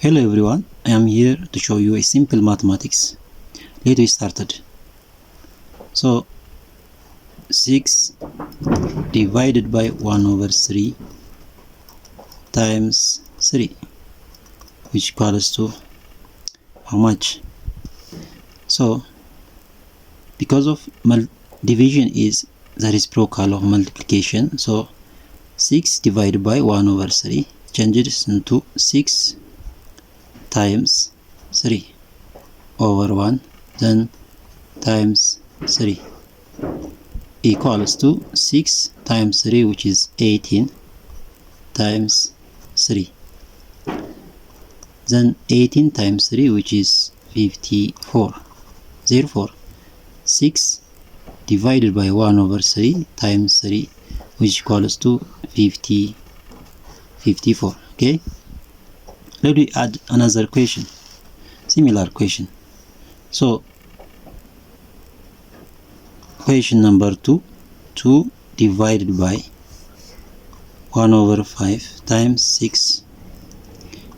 Hello everyone, I am here to show you a simple mathematics. Let's get started. So 6 divided by 1 over 3 times 3, which equals to how much? So because of division is the reciprocal of multiplication, so 6 divided by 1 over 3 changes into 6 times 3 over 1, then times 3 equals to 6 times 3, which is 18, times 3, then 18 times 3, which is 54. Therefore 6 divided by 1 over 3 times 3, which equals to 54. Okay, let me add another question, similar question. So question number 2, 2 divided by 1 over 5 times 6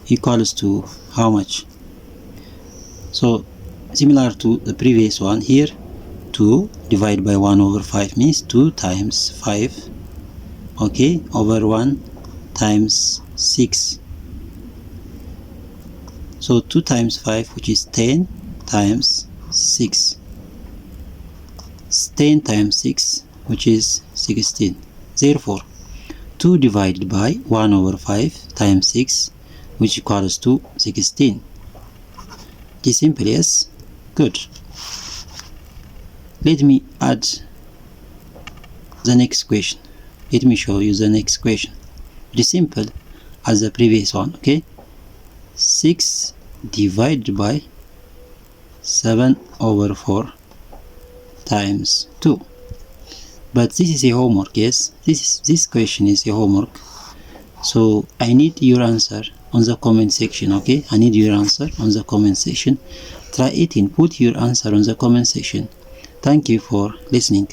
equals to how much? So similar to the previous one, here 2 divided by 1 over 5 means 2 times 5, okay, over 1 times 6. So 2 times 5, which is 10, times 6. 10 times 6, which is 16. Therefore 2 divided by 1 over 5 times 6, which equals to 16. It is simple, yes? Good. Let me add the next question. Let me show you the next question. It is simple as the previous one, okay? 6 divided by 7 over 4 times 2. But this is a homework, yes? This question is a homework. So I need your answer on the comment section, okay? I need your answer on the comment section. Try it and put your answer on the comment section. Thank you for listening.